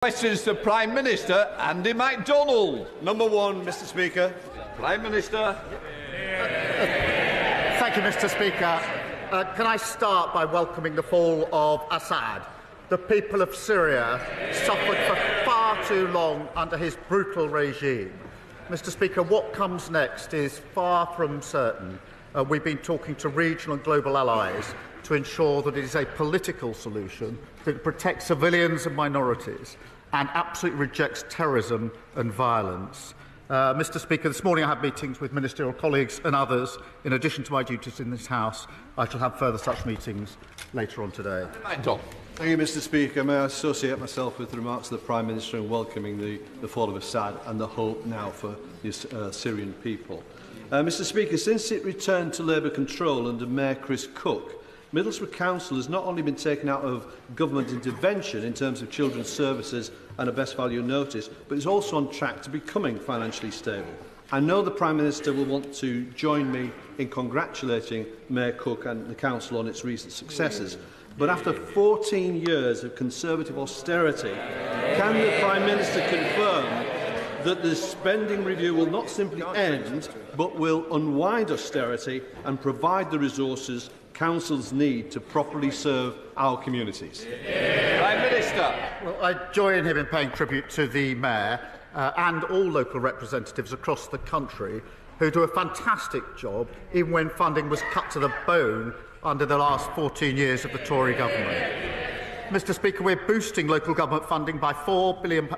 Questions to Prime Minister Andy MacDonald. Number one, Mr. Speaker. Prime Minister. Thank you, Mr. Speaker. Can I start by welcoming the fall of Assad? The people of Syria suffered for far too long under his brutal regime. Mr. Speaker, what comes next is far from certain. We've been talking to regional and global allies to ensure that it is a political solution that protects civilians and minorities and absolutely rejects terrorism and violence. Mr. Speaker, this morning I had meetings with ministerial colleagues and others. In addition to my duties in this House, I shall have further such meetings later on today. Thank you, Mr. Speaker. May I associate myself with the remarks of the Prime Minister in welcoming the fall of Assad and the hope now for the Syrian people. Mr. Speaker, since it returned to Labour control under Mayor Chris Cook, Middlesbrough Council has not only been taken out of government intervention in terms of children's services and a best value notice, but is also on track to becoming financially stable. I know the Prime Minister will want to join me in congratulating Mayor Cook and the Council on its recent successes. But after 14 years of Conservative austerity, can the Prime Minister confirm that the spending review will not simply end, but will unwind austerity and provide the resources councils need to properly serve our communities? Prime Minister. Well, I join him in paying tribute to the Mayor and all local representatives across the country who do a fantastic job even when funding was cut to the bone under the last 14 years of the Tory government. Mr. Speaker, we're boosting local government funding by £4 billion,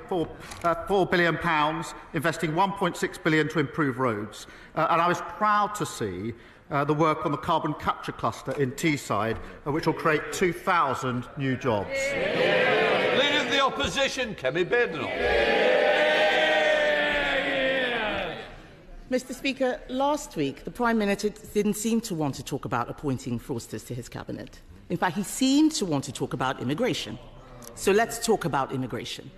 investing £1.6 billion to improve roads. And I was proud to see the work on the carbon capture cluster in Teesside, which will create 2,000 new jobs. Leader of the Opposition, Kemi Badenoch. Mr. Speaker, last week the Prime Minister didn't seem to want to talk about appointing fraudsters to his cabinet. In fact, he seemed to want to talk about immigration. So let's talk about immigration.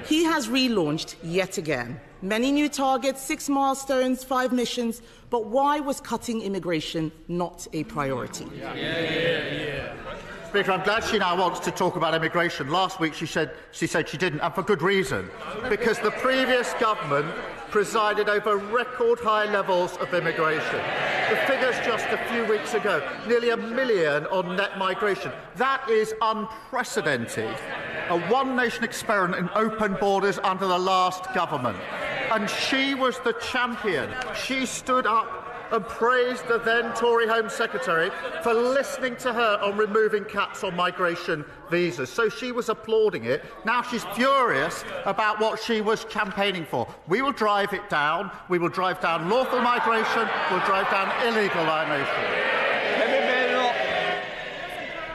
He has relaunched yet again. Many new targets, 6 milestones, 5 missions. But why was cutting immigration not a priority? Speaker, I'm glad she now wants to talk about immigration. Last week she said she didn't, and for good reason. Because the previous government presided over record high levels of immigration. The figures just a few weeks ago, nearly 1 million on net migration. That is unprecedented. A one-nation experiment in open borders under the last government. And she was the champion. She stood up and praised the then Tory Home Secretary for listening to her on removing caps on migration visas. So she was applauding it. Now she's furious about what she was campaigning for. We will drive it down. We will drive down lawful migration. We'll drive down illegal migration.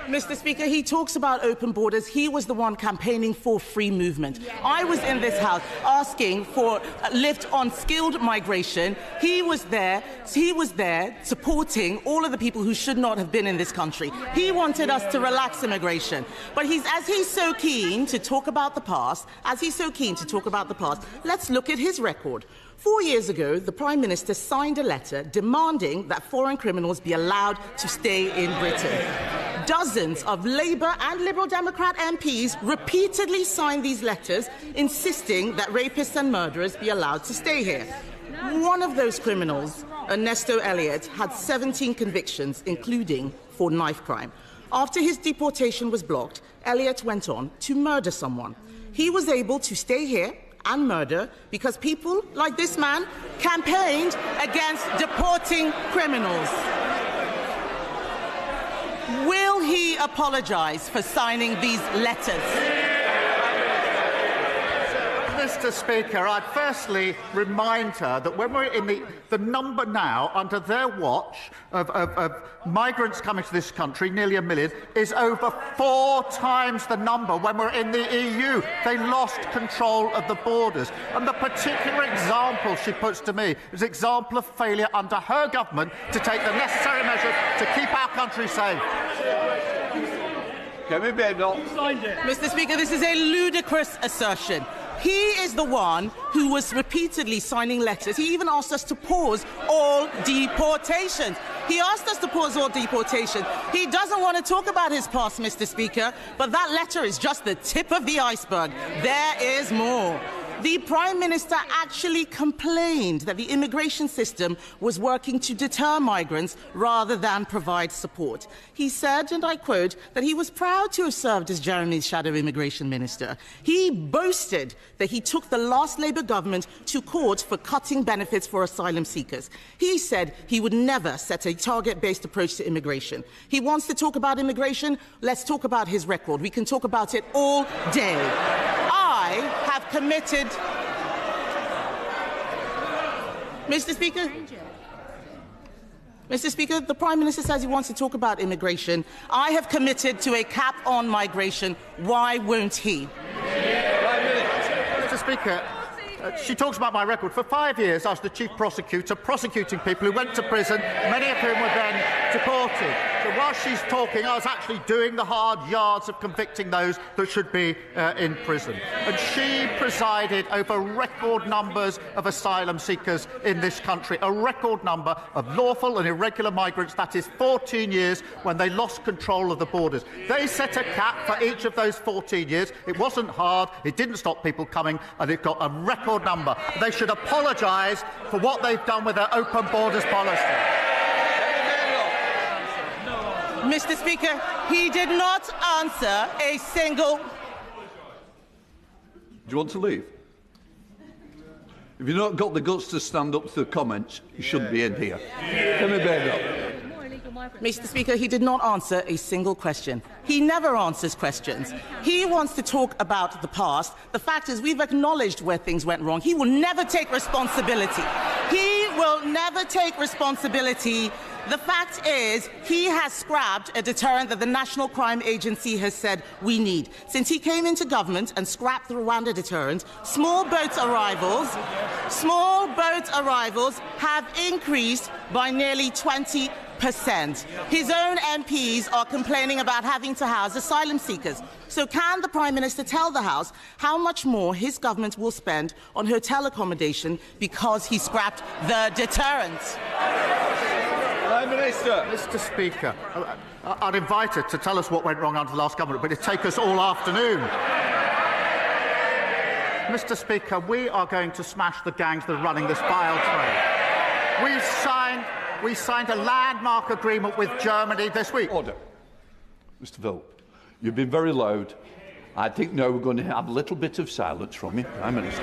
Mr. Speaker, he talks about open borders. He was the one campaigning for free movement. I was in this House asking for a lift on skilled migration. He was there supporting all of the people who should not have been in this country. He wanted us to relax immigration. But as he's so keen to talk about the past, let's look at his record. 4 years ago, the Prime Minister signed a letter demanding that foreign criminals be allowed to stay in Britain. Dozens of Labour and Liberal Democrat MPs repeatedly signed these letters insisting that rapists and murderers be allowed to stay here. One of those criminals, Ernesto Elliott, had 17 convictions, including for knife crime. After his deportation was blocked, Elliott went on to murder someone. He was able to stay here and murder because people like this man campaigned against deporting criminals. Will he apologise for signing these letters? Mr. Speaker, I'd firstly remind her that when we're in the number now, under their watch, of migrants coming to this country, nearly 1 million, is over 4 times the number when we're in the EU. They lost control of the borders. And the particular example she puts to me is an example of failure under her government to take the necessary measures to keep our country safe. Mr. Speaker, this is a ludicrous assertion. He is the one who was repeatedly signing letters. He even asked us to pause all deportations. He asked us to pause all deportation. He doesn't want to talk about his past, Mr. Speaker, but that letter is just the tip of the iceberg. There is more. The Prime Minister actually complained that the immigration system was working to deter migrants rather than provide support. He said, and I quote, that he was proud to have served as Jeremy's shadow immigration minister. He boasted that he took the last Labour government to court for cutting benefits for asylum seekers. He said he would never set a target-based approach to immigration. He wants to talk about immigration. Let's talk about his record. We can talk about it all day. I have committed... Mr. Speaker, the Prime Minister says he wants to talk about immigration. I have committed to a cap on migration. Why won't he? Mr. Speaker, she talks about my record. For 5 years, I was the chief prosecutor, prosecuting people who went to prison, many of whom were then deported. So while she's talking, I was actually doing the hard yards of convicting those that should be in prison. And she presided over record numbers of asylum seekers in this country, a record number of lawful and irregular migrants. That is 14 years when they lost control of the borders. They set a cap for each of those 14 years. It wasn't hard, it didn't stop people coming, and it got a record number. They should apologise for what they've done with their open borders policy. Mr. Speaker, he did not answer a single... Do you want to leave? If you've not got the guts to stand up to the comments, you shouldn't be in here. Kemi Baird. Mr. Speaker, he did not answer a single question. He never answers questions. He wants to talk about the past. The fact is, we've acknowledged where things went wrong. He will never take responsibility. He will never take responsibility. The fact is, he has scrapped a deterrent that the National Crime Agency has said we need. Since he came into government and scrapped the Rwanda deterrent, small boat arrivals have increased by nearly 20%. His own MPs are complaining about having to house asylum seekers. So can the Prime Minister tell the House how much more his government will spend on hotel accommodation because he scrapped the deterrent? Prime Minister. Mr. Speaker, I'd invite her to tell us what went wrong under the last government, but it'd take us all afternoon. Mr. Speaker, we are going to smash the gangs that are running this vile trade. We signed a landmark agreement with Germany this week. Order. Mr. Philp, you've been very loud. I think now we're going to have a little bit of silence from you, Prime Minister.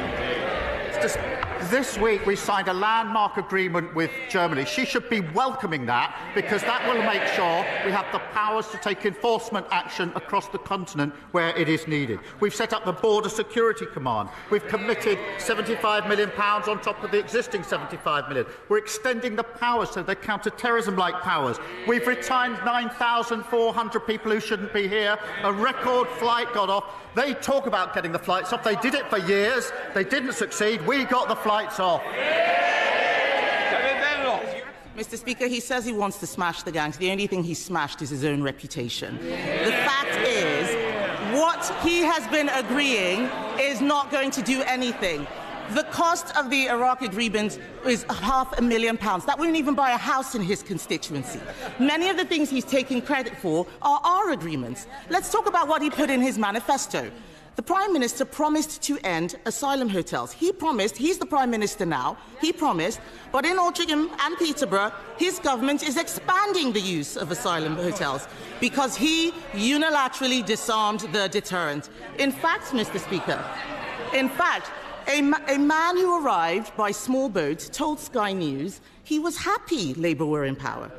This week we signed a landmark agreement with Germany. She should be welcoming that, because that will make sure we have the powers to take enforcement action across the continent where it is needed. We've set up the Border Security Command. We've committed £75 million on top of the existing £75 million. We're extending the powers, so they're counter-terrorism-like powers. We've retained 9,400 people who shouldn't be here. A record flight got off. They talk about getting the flights off. They did it for years. They didn't succeed. We got the flights off. Mr. Speaker, he says he wants to smash the gangs. The only thing he smashed is his own reputation. The fact is, what he has been agreeing is not going to do anything. The cost of the Iraq agreement is £500,000. That wouldn't even buy a house in his constituency. Many of the things he's taking credit for are our agreements. Let's talk about what he put in his manifesto. The Prime Minister promised to end asylum hotels. He promised, he's the Prime Minister now, he promised, but in Altrincham and Peterborough, his government is expanding the use of asylum hotels because he unilaterally disarmed the deterrent. In fact, Mr. Speaker, a man who arrived by small boat told Sky News he was happy Labour were in power.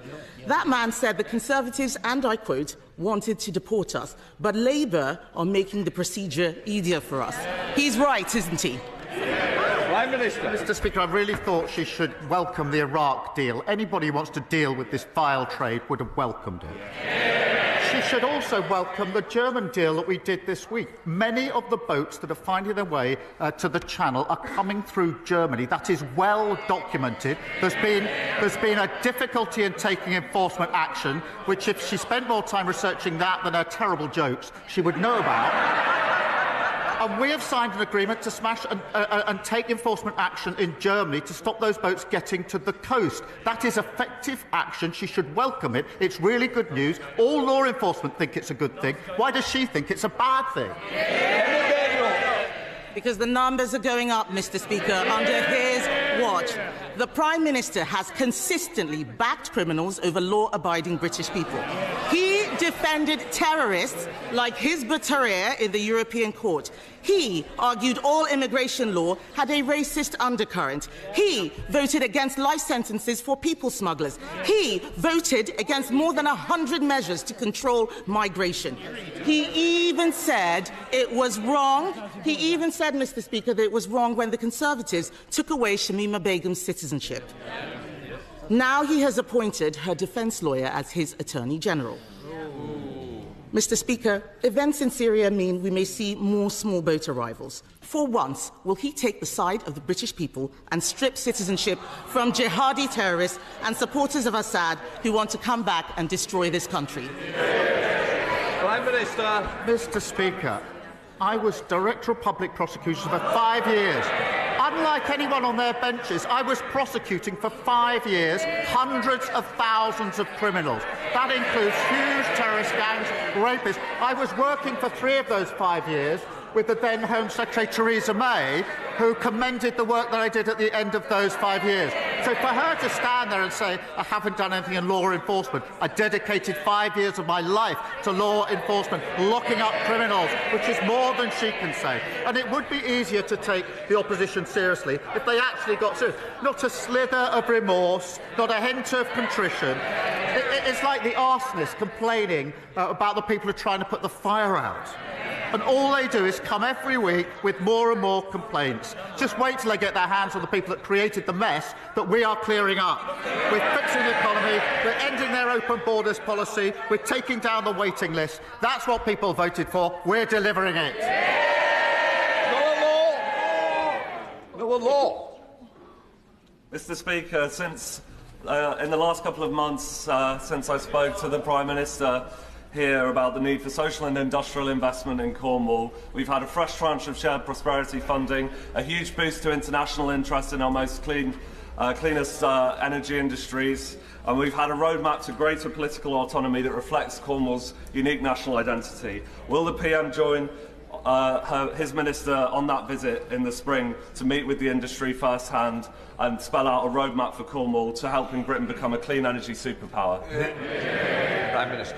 That man said the Conservatives, and I quote, wanted to deport us, but Labour are making the procedure easier for us. He's right, isn't he? Prime Minister. Mr. Speaker, I really thought she should welcome the Iraq deal. Anybody who wants to deal with this vile trade would have welcomed it. She should also welcome the German deal that we did this week. Many of the boats that are finding their way to the Channel are coming through Germany. That is well documented. There's been a difficulty in taking enforcement action, which if she spent more time researching that than her terrible jokes, she would know about. And we have signed an agreement to smash and take enforcement action in Germany to stop those boats getting to the coast. That is effective action. She should welcome it. It's really good news. All law enforcement think it's a good thing. Why does she think it's a bad thing? Because the numbers are going up, Mr. Speaker, under his watch. The Prime Minister has consistently backed criminals over law-abiding British people. He defended terrorists like Hizb ut-Tahrir in the European Court. He argued all immigration law had a racist undercurrent. He voted against life sentences for people smugglers. He voted against more than 100 measures to control migration. He even said it was wrong. He even said, Mr. Speaker, that it was wrong when the Conservatives took away Shamima Begum's citizenship. Now he has appointed her defence lawyer as his Attorney General. Mr. Speaker, events in Syria mean we may see more small boat arrivals. For once, will he take the side of the British people and strip citizenship from jihadi terrorists and supporters of Assad who want to come back and destroy this country? Prime Minister. Mr. Speaker, I was Director of Public Prosecution for 5 years. Unlike anyone on their benches, I was prosecuting for 5 years hundreds of thousands of criminals. That includes huge terrorist gangs, rapists. I was working for 3 of those 5 years with the then Home Secretary Theresa May, who commended the work that I did at the end of those 5 years. So for her to stand there and say, I haven't done anything in law enforcement, I dedicated 5 years of my life to law enforcement, locking up criminals, which is more than she can say. And it would be easier to take the opposition seriously if they actually got serious. Not a slither of remorse, not a hint of contrition. It's like the arsonist complaining about the people who are trying to put the fire out. And all they do is come every week with more and more complaints. Just wait till they get their hands on the people that created the mess that we are clearing up. We're fixing the economy, we're ending their open borders policy, we're taking down the waiting list. That's what people voted for. We're delivering it. No law. Mr. Speaker, since in the last couple of months, since I spoke to the Prime Minister here about the need for social and industrial investment in Cornwall, we've had a fresh tranche of shared prosperity funding, a huge boost to international interest in our most cleanest energy industries, and we've had a roadmap to greater political autonomy that reflects Cornwall's unique national identity. Will the PM join his minister on that visit in the spring to meet with the industry firsthand and spell out a roadmap for Cornwall to helping Britain become a clean energy superpower? Prime Minister.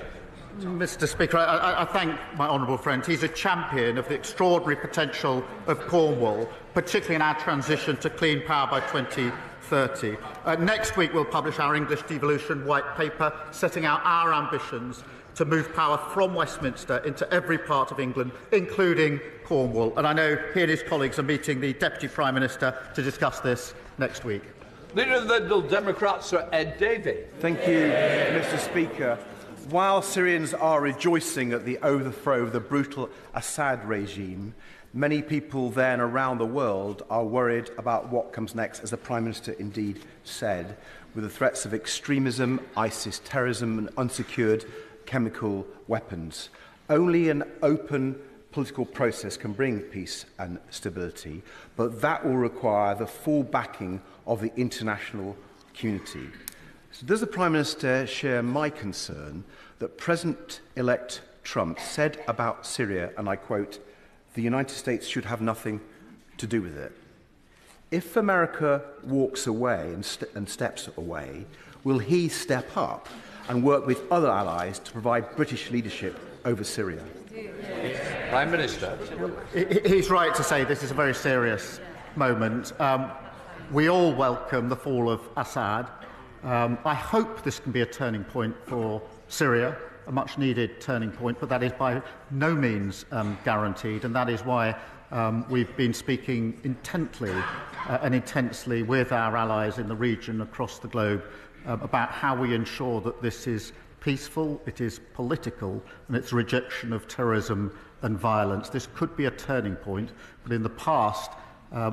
Mr. Speaker, I thank my honourable friend. He's a champion of the extraordinary potential of Cornwall, particularly in our transition to clean power by 2030. Next week we'll publish our English Devolution White Paper, setting out our ambitions to move power from Westminster into every part of England, including Cornwall. And I know he and his colleagues are meeting the Deputy Prime Minister to discuss this next week. Leader of the Liberal Democrats, Sir Ed Davey. Thank you, Mr. Speaker. While Syrians are rejoicing at the overthrow of the brutal Assad regime, many people there and around the world are worried about what comes next, as the Prime Minister indeed said, with the threats of extremism, ISIS terrorism and unsecured chemical weapons. Only an open political process can bring peace and stability, but that will require the full backing of the international community. So does the Prime Minister share my concern that President-elect Trump said about Syria, and I quote, "The United States should have nothing to do with it"? If America walks away and steps away, will he step up and work with other allies to provide British leadership over Syria? Prime Minister. He's right to say this is a very serious moment. We all welcome the fall of Assad. I hope this can be a turning point for Syria, a much-needed turning point, but that is by no means guaranteed, and that is why we've been speaking intently and intensely with our allies in the region across the globe about how we ensure that this is peaceful, it is political, and it's a rejection of terrorism and violence. This could be a turning point, but in the past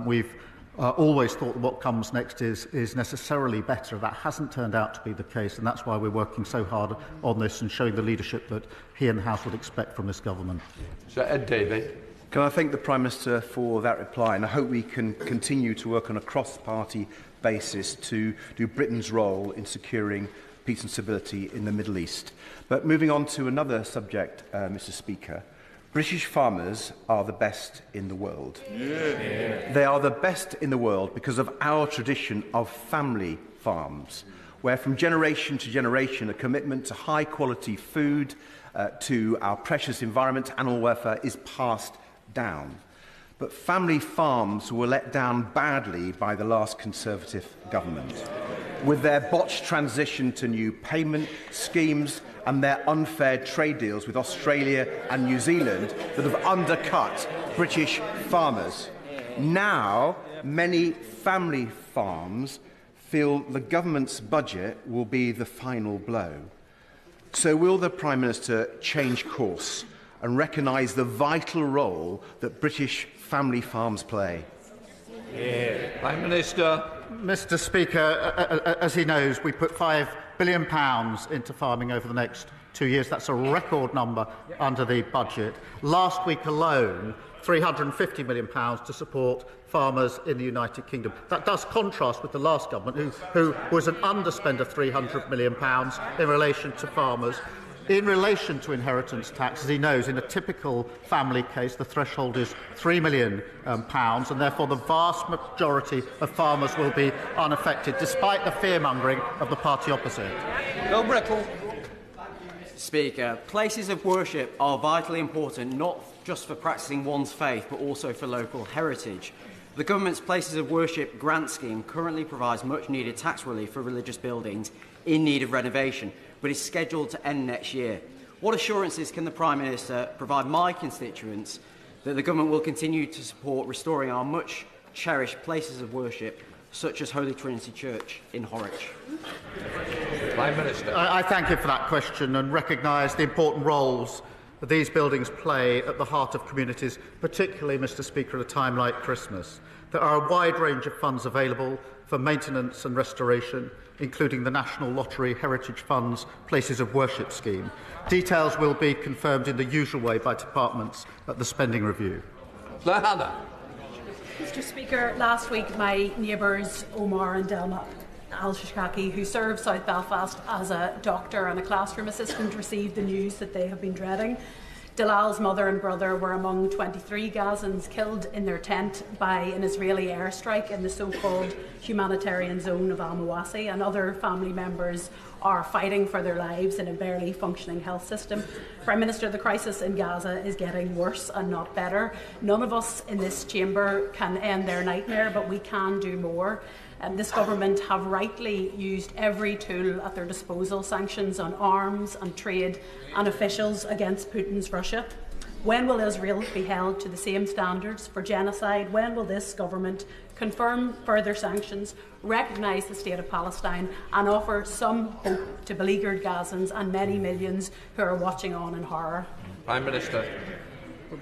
we've always thought that what comes next is necessarily better. That hasn't turned out to be the case, and that's why we're working so hard on this and showing the leadership that he and the House would expect from this government. Sir Ed Davey. Can I thank the Prime Minister for that reply, and I hope we can continue to work on a cross-party basis to do Britain's role in securing peace and stability in the Middle East. But moving on to another subject, Mr. Speaker, British farmers are the best in the world. Yeah. They are the best in the world because of our tradition of family farms, where from generation to generation a commitment to high-quality food, to our precious environment, animal welfare, is passed down. But family farms were let down badly by the last Conservative government, with their botched transition to new payment schemes and their unfair trade deals with Australia and New Zealand that have undercut British farmers. Now, many family farms feel the government's budget will be the final blow. So will the Prime Minister change course and recognise the vital role that British family farms play? Yeah. Prime Minister. Mr. Speaker, as he knows, we put £5 billion into farming over the next 2 years. That's a record number under the budget. Last week alone, £350 million to support farmers in the United Kingdom. That does contrast with the last government, who was an underspend of £300 million in relation to farmers. In relation to inheritance tax, as he knows, in a typical family case, the threshold is £3 million, and therefore the vast majority of farmers will be unaffected, despite the fear-mongering of the party opposite. Bill Brittle. Speaker, places of worship are vitally important, not just for practising one's faith, but also for local heritage. The government's Places of Worship grant scheme currently provides much-needed tax relief for religious buildings in need of renovation, but is scheduled to end next year. What assurances can the Prime Minister provide my constituents that the government will continue to support restoring our much-cherished places of worship, such as Holy Trinity Church in Horwich? Prime Minister. I thank you for that question and recognise the important roles that these buildings play at the heart of communities, particularly, Mr. Speaker, at a time like Christmas. There are a wide range of funds available for maintenance and restoration, including the National Lottery Heritage Fund's Places of Worship scheme. Details will be confirmed in the usual way by departments at the spending review. Hannah. Mr. Speaker, last week my neighbours Omar and Delma Al-Shishkaki, who serve South Belfast as a doctor and a classroom assistant, received the news that they have been dreading. Dalal's mother and brother were among 23 Gazans killed in their tent by an Israeli airstrike in the so-called humanitarian zone of Al-Mawasi, and other family members are fighting for their lives in a barely functioning health system. Prime Minister, the crisis in Gaza is getting worse and not better. None of us in this chamber can end their nightmare, but we can do more. This government have rightly used every tool at their disposal, sanctions on arms and trade and officials against Putin's Russia. When will Israel be held to the same standards for genocide? When will this government confirm further sanctions, recognise the State of Palestine and offer some hope to beleaguered Gazans and many millions who are watching on in horror? Prime Minister.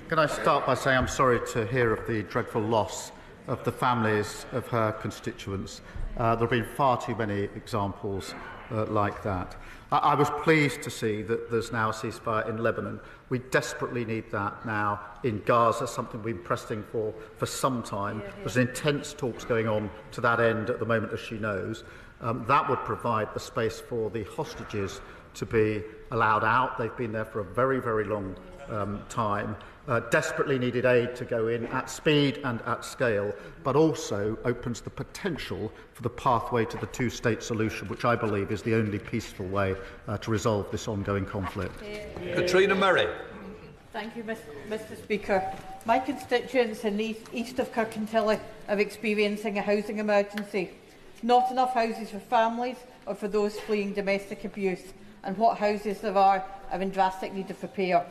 Can I start by saying I'm sorry to hear of the dreadful loss of the families of her constituents. There have been far too many examples like that. I was pleased to see that there's now a ceasefire in Lebanon. We desperately need that now in Gaza, something we've been pressing for some time. There's intense talks going on to that end at the moment, as she knows. That would provide the space for the hostages to be allowed out. They've been there for a very, very long time. Desperately needed aid to go in at speed and at scale, but also opens the potential for the pathway to the two-state solution, which I believe is the only peaceful way to resolve this ongoing conflict. Katrina Murray. Thank you, Mr. Speaker. My constituents in the east of Kirkintilly are experiencing a housing emergency. Not enough houses for families or for those fleeing domestic abuse, and what houses there are in drastic need of repair.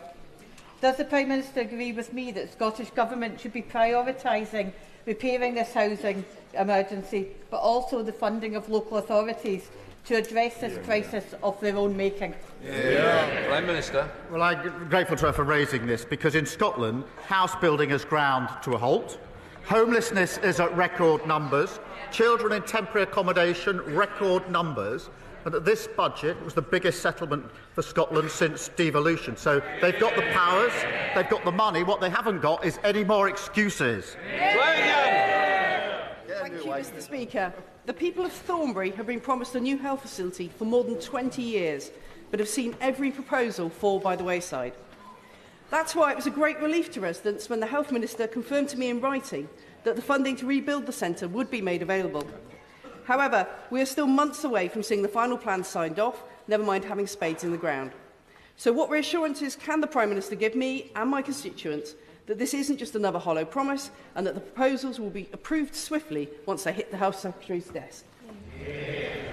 Does the Prime Minister agree with me that the Scottish Government should be prioritising repairing this housing emergency, but also the funding of local authorities to address this crisis of their own making? Prime Minister. Well, I'm grateful to her for raising this, because in Scotland, house building has ground to a halt. Homelessness is at record numbers. Children in temporary accommodation, record numbers. and that this budget was the biggest settlement for Scotland since devolution. So they've got the powers, they've got the money. What they haven't got is any more excuses. Thank you, Mr. Speaker. The people of Thornbury have been promised a new health facility for more than 20 years, but have seen every proposal fall by the wayside. That's why it was a great relief to residents when the Health Minister confirmed to me in writing that the funding to rebuild the centre would be made available. However, we are still months away from seeing the final plans signed off, never mind having spades in the ground. So what reassurances can the Prime Minister give me and my constituents that this isn't just another hollow promise and that the proposals will be approved swiftly once they hit the Health Secretary's desk?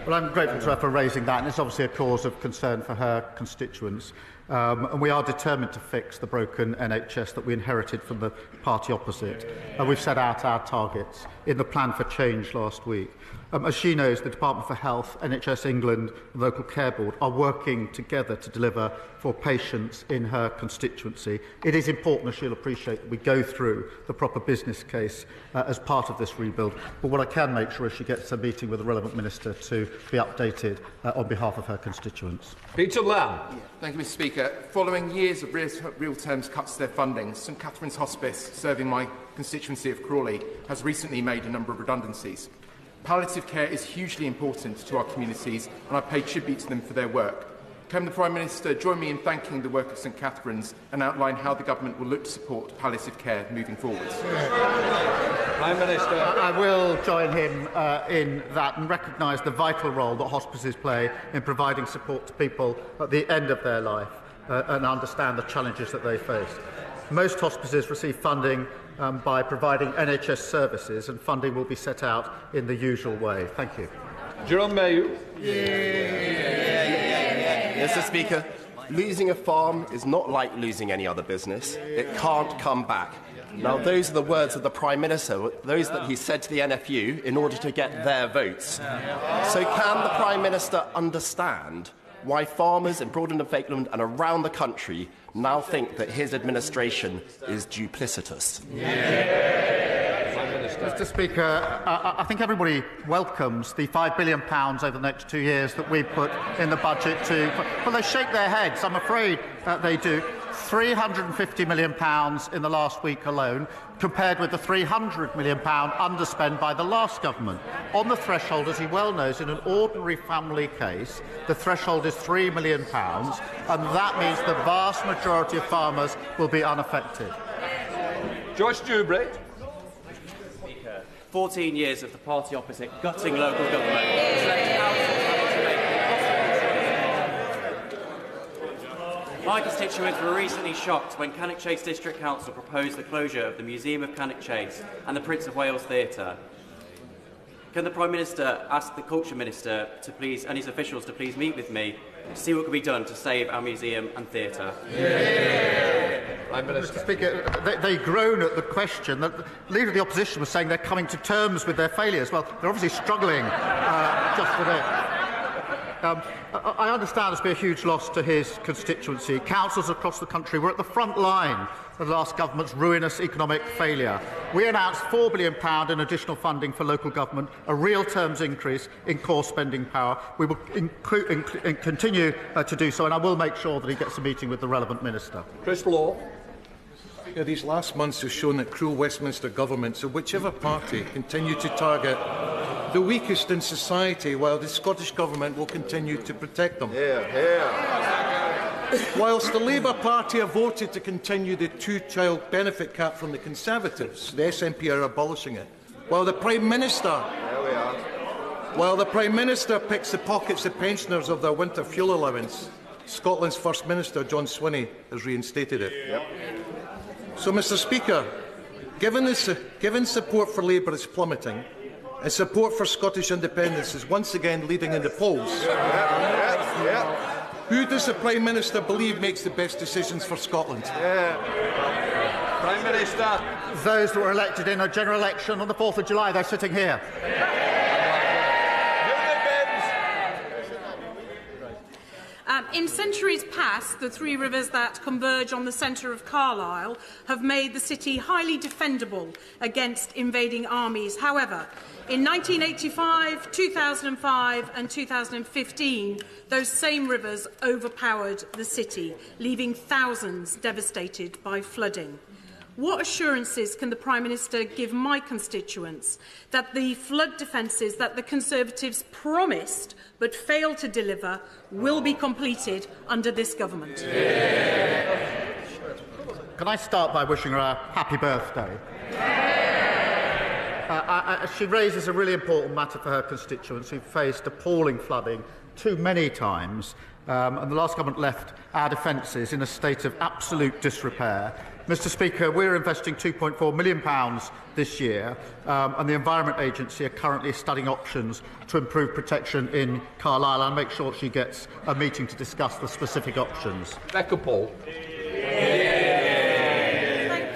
Well, I'm grateful to her for raising that, and it's obviously a cause of concern for her constituents. And we are determined to fix the broken NHS that we inherited from the party opposite. We've set out our targets in the Plan for Change last week. As she knows, the Department for Health, NHS England and Local Care Board are working together to deliver for patients in her constituency. It is important, as she'll appreciate, that we go through the proper business case as part of this rebuild. But what I can make sure is she gets a meeting with the relevant minister to be updated on behalf of her constituents. Peter Lamb. Thank you, Mr. Speaker. Following years of real terms cuts to their funding, St Catherine's Hospice, serving my constituency of Crawley, has recently made a number of redundancies. Palliative care is hugely important to our communities, and I pay tribute to them for their work. Can the Prime Minister join me in thanking the work of St Catherine's and outline how the Government will look to support palliative care moving forwards? Prime Minister. I will join him in that and recognise the vital role that hospices play in providing support to people at the end of their life and understand the challenges that they face. Most hospices receive funding by providing NHS services, and funding will be set out in the usual way. Thank you. Jerome Mayhew. Mr. Speaker, losing a farm is not like losing any other business. It can't come back. Now, those are the words of the Prime Minister, those that he said to the NFU in order to get their votes. So can the Prime Minister understand why farmers in Broadland and Falkland and around the country now think that his administration is duplicitous? Mr. Speaker, I think everybody welcomes the £5 billion over the next 2 years that we put in the budget to... Well, they shake their heads. I'm afraid they do. £350 million in the last week alone, compared with the £300 million underspent by the last government. On the threshold, as he well knows, in an ordinary family case, the threshold is £3 million, and that means the vast majority of farmers will be unaffected. Joyce Dewbray. 14 years of the party opposite gutting local government. It's left councils having to make impossible decisions. My constituents were recently shocked when Cannock Chase District Council proposed the closure of the Museum of Cannock Chase and the Prince of Wales Theatre. Can the Prime Minister ask the Culture Minister to please, and his officials to please meet with me to see what can be done to save our museum and theatre? Mr. Speaker, they groan at the question. The Leader of the Opposition was saying they're coming to terms with their failures. Well, they're obviously struggling just a bit. I understand this will be a huge loss to his constituency. Councils across the country were at the front line of the last government's ruinous economic failure. We announced £4 billion in additional funding for local government, a real terms increase in core spending power. We will continue to do so, and I will make sure that he gets a meeting with the relevant minister. Chris Law. These last months have shown that cruel Westminster governments of whichever party continue to target the weakest in society, while the Scottish Government will continue to protect them. Whilst the Labour Party have voted to continue the two-child benefit cap from the Conservatives, the SNP are abolishing it. While the Prime Minister picks the pockets of pensioners of their winter fuel allowance, Scotland's First Minister, John Swinney, has reinstated it. So, Mr. Speaker, given support for Labour is plummeting, and support for Scottish independence is once again leading in the polls, who does the Prime Minister believe makes the best decisions for Scotland? Prime Minister. Those that were elected in a general election on the 4th of July, they're sitting here. In centuries past, the three rivers that converge on the centre of Carlisle have made the city highly defendable against invading armies. However, in 1985, 2005 and 2015, those same rivers overpowered the city, leaving thousands devastated by flooding. What assurances can the Prime Minister give my constituents that the flood defences that the Conservatives promised but failed to deliver will be completed under this government? Can I start by wishing her a happy birthday? She raises a really important matter for her constituents who faced appalling flooding too many times, and the last government left our defences in a state of absolute disrepair. Mr Speaker, we're investing £2.4 million this year, and the Environment Agency are currently studying options to improve protection in Carlisle. I'll make sure she gets a meeting to discuss the specific options. Becca Paul. Thank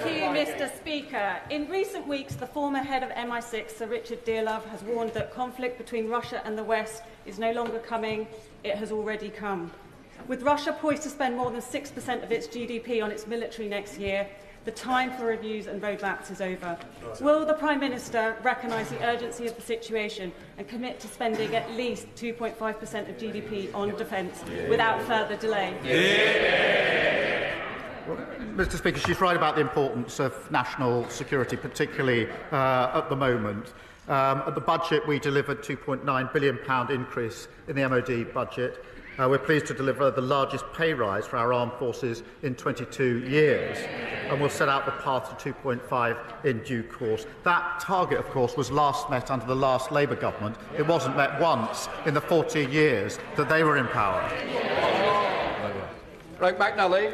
you, Mr Speaker. In recent weeks, the former head of MI6, Sir Richard Dearlove, has warned that conflict between Russia and the West is no longer coming, it has already come. With Russia poised to spend more than 6% of its GDP on its military next year, the time for reviews and roadmaps is over. Will the Prime Minister recognise the urgency of the situation and commit to spending at least 2.5% of GDP on defence without further delay? Well, Mr Speaker, she's right about the importance of national security, particularly at the moment. At the budget, we delivered a £2.9 billion increase in the MOD budget. We're pleased to deliver the largest pay rise for our armed forces in 22 years, and we'll set out the path to 2.5 in due course. That target, of course, was last met under the last Labour government. It wasn't met once in the 40 years that they were in power. Right, McNally.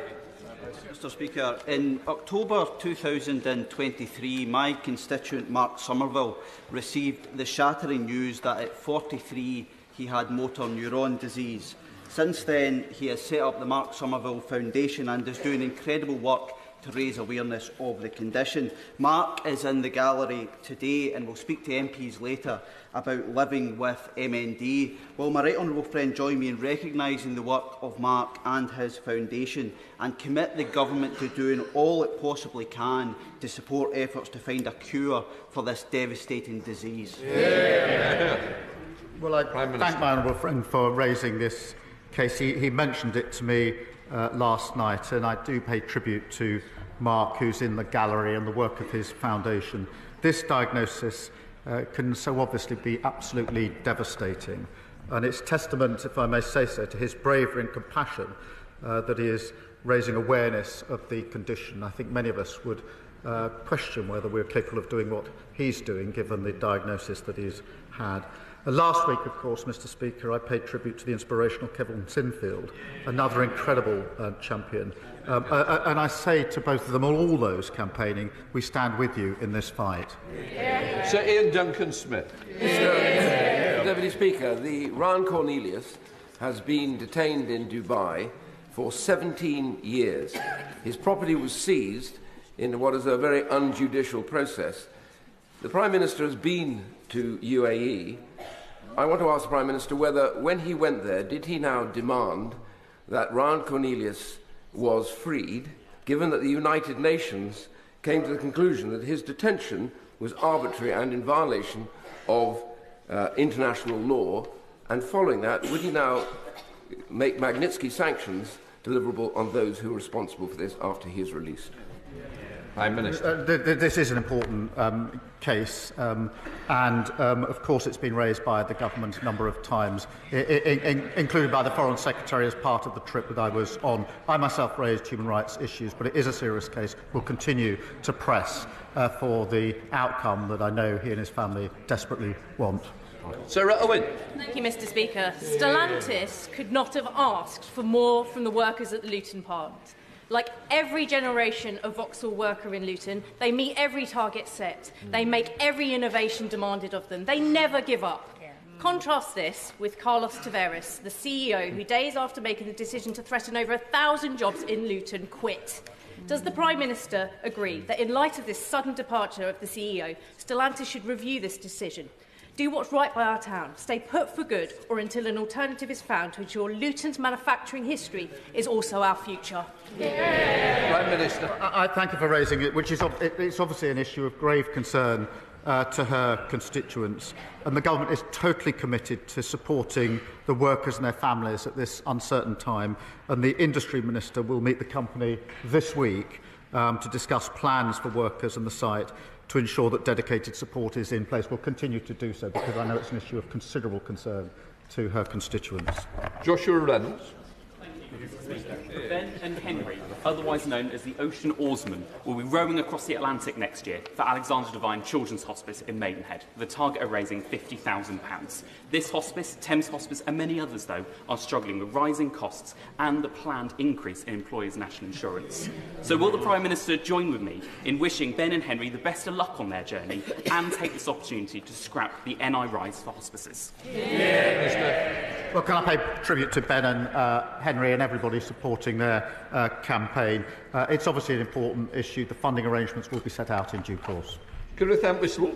Mr Speaker, in October 2023, my constituent Mark Somerville received the shattering news that at 43 he had motor neuron disease. Since then, he has set up the Mark Somerville Foundation and is doing incredible work to raise awareness of the condition. Mark is in the gallery today and will speak to MPs later about living with MND. Will my right honourable friend join me in recognising the work of Mark and his foundation and commit the government to doing all it possibly can to support efforts to find a cure for this devastating disease? Well, I thank my honourable friend for raising this case. He mentioned it to me last night, and I do pay tribute to Mark, who's in the gallery, and the work of his foundation. This diagnosis can so obviously be absolutely devastating, and it's testament, if I may say so, to his bravery and compassion that he is raising awareness of the condition. I think many of us would question whether we're capable of doing what he's doing, given the diagnosis that he's had. Last week, of course, Mr Speaker, I paid tribute to the inspirational Kevin Sinfield, another incredible champion. And I say to both of them, all those campaigning, we stand with you in this fight. Sir Ian Duncan-Smith. Mr Deputy Speaker, the Ron Cornelius has been detained in Dubai for 17 years. His property was seized in what is a very unjudicial process. The Prime Minister has been to UAE. I want to ask the Prime Minister whether, when he went there, did he now demand that Ron Cornelius was freed, given that the United Nations came to the conclusion that his detention was arbitrary and in violation of international law, and following that, would he now make Magnitsky sanctions deliverable on those who are responsible for this after he is released? Prime Minister. This is an important case, and of course it's been raised by the government a number of times, including by the Foreign Secretary as part of the trip that I was on. I myself raised human rights issues, but it is a serious case. We'll continue to press for the outcome that I know he and his family desperately want. Sarah Owen. Thank you, Mr Speaker. Stellantis could not have asked for more from the workers at the Luton plant. Like every generation of Vauxhall worker in Luton, they meet every target set. They make every innovation demanded of them. They never give up. Contrast this with Carlos Tavares, the CEO, who days after making the decision to threaten over 1,000 jobs in Luton, quit. Does the Prime Minister agree that in light of this sudden departure of the CEO, Stellantis should review this decision? Do what's right by our town, stay put for good, or until an alternative is found to ensure Luton's manufacturing history is also our future. Prime Minister. I thank you for raising it, which is it's obviously an issue of grave concern to her constituents, and the government is totally committed to supporting the workers and their families at this uncertain time, and the Industry Minister will meet the company this week to discuss plans for workers and the site to ensure that dedicated support is in place. We'll continue to do so because I know it's an issue of considerable concern to her constituents. Joshua Reynolds. Ben and Henry, otherwise known as the Ocean Oarsmen, will be rowing across the Atlantic next year for Alexander Devine Children's Hospice in Maidenhead, with a target of raising £50,000. This hospice, Thames Hospice and many others, though, are struggling with rising costs and the planned increase in employers' national insurance. So will the Prime Minister join with me in wishing Ben and Henry the best of luck on their journey and take this opportunity to scrap the NI rise for hospices? Well, can I pay tribute to Ben and Henry and everybody supporting their campaign? It's obviously an important issue. The funding arrangements will be set out in due course. Gareth Entwistle.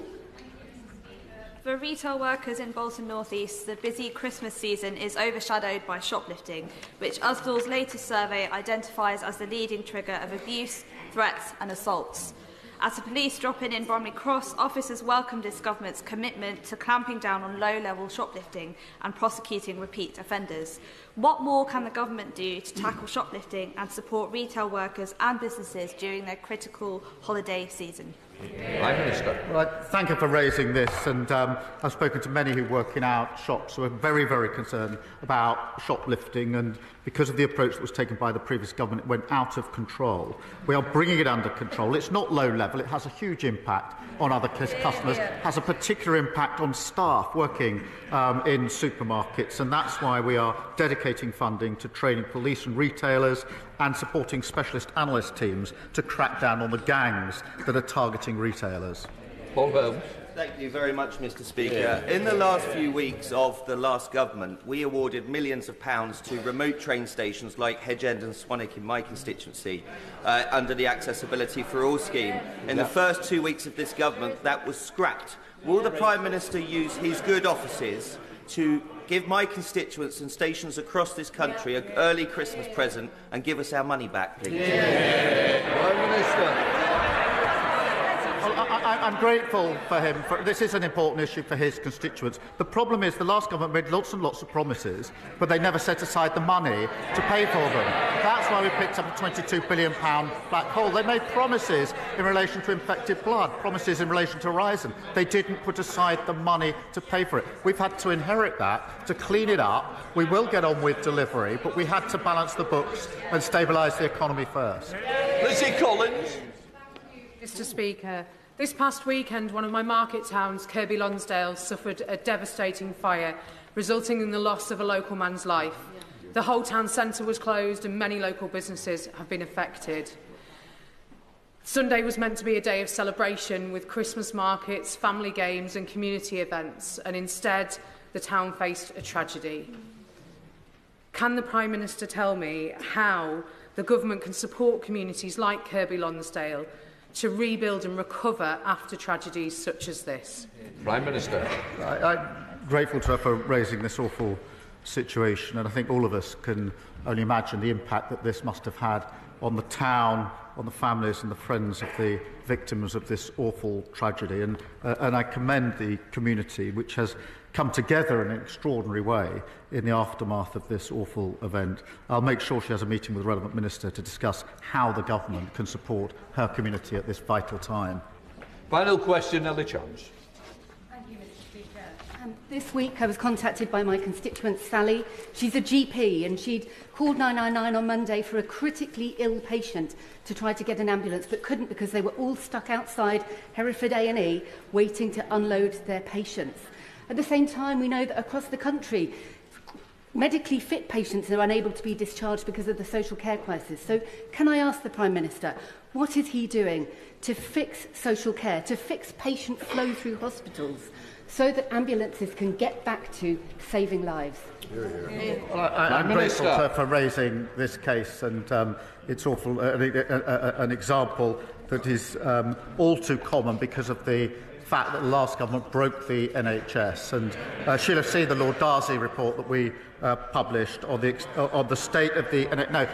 For retail workers in Bolton North East, the busy Christmas season is overshadowed by shoplifting, which Usdall's latest survey identifies as the leading trigger of abuse, threats and assaults. As the police drop in Bromley Cross, officers welcomed this government's commitment to clamping down on low-level shoplifting and prosecuting repeat offenders. What more can the government do to tackle shoplifting and support retail workers and businesses during their critical holiday season? Prime Minister. Well, thank you for raising this, and I've spoken to many who work in our shops who are very, very concerned about shoplifting, and because of the approach that was taken by the previous government, it went out of control. We are bringing it under control. It's not low level. It has a huge impact on other customers, has a particular impact on staff working in supermarkets, and that's why we are dedicating funding to training police and retailers and supporting specialist analyst teams to crack down on the gangs that are targeting retailers. Paul Holmes. Thank you very much, Mr. Speaker. In the last few weeks of the last government, we awarded millions of pounds to remote train stations like Hedge End and Swanwick in my constituency under the Accessibility for All scheme. In the first 2 weeks of this government, that was scrapped. Will the Prime Minister use his good offices to give my constituents and stations across this country an early Christmas present and give us our money back, please? Prime Minister. I'm grateful for him. This is an important issue for his constituents. The problem is the last government made lots and lots of promises, but they never set aside the money to pay for them. That's why we picked up a £22 billion black hole. They made promises in relation to infected blood, promises in relation to Horizon. They didn't put aside the money to pay for it. We've had to inherit that, to clean it up. We will get on with delivery, but we had to balance the books and stabilise the economy first. Lizzie Collins. Mr. Speaker, this past weekend, one of my market towns, Kirkby Lonsdale, suffered a devastating fire, resulting in the loss of a local man's life. The whole town centre was closed and many local businesses have been affected. Sunday was meant to be a day of celebration with Christmas markets, family games and community events, and instead the town faced a tragedy. Can the Prime Minister tell me how the government can support communities like Kirkby Lonsdale to rebuild and recover after tragedies such as this? Prime Minister. I'm grateful to her for raising this awful situation, and I think all of us can only imagine the impact that this must have had on the town, on the families and the friends of the victims of this awful tragedy. And I commend the community, which has come together in an extraordinary way in the aftermath of this awful event. I'll make sure she has a meeting with the relevant minister to discuss how the government can support her community at this vital time. Final question, Ellie Chance. Thank you, Mr. Speaker. This week I was contacted by my constituent Sally. She's a GP and she'd called 999 on Monday for a critically ill patient to try to get an ambulance, but couldn't because they were all stuck outside Hereford A&E waiting to unload their patients. At the same time, we know that across the country, medically fit patients are unable to be discharged because of the social care crisis. So can I ask the Prime Minister, what is he doing to fix social care, to fix patient flow through hospitals, so that ambulances can get back to saving lives? Well, I'm grateful to her for raising this case, and it's awful, an example that is all too common because of the fact that the last government broke the NHS. And she'll have seen the Lord Darcy report that we published on the state of the... No,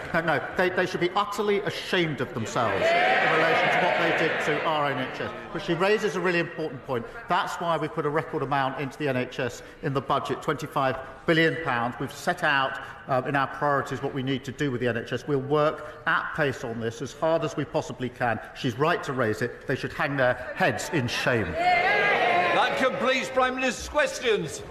they should be utterly ashamed of themselves in relation to what they did to our NHS. But she raises a really important point. That's why we put a record amount into the NHS in the budget, £25 billion. We've set out in our priorities what we need to do with the NHS. We'll work at pace on this as hard as we possibly can. She's right to raise it. They should hang their heads in shame. That completes Prime Minister's questions.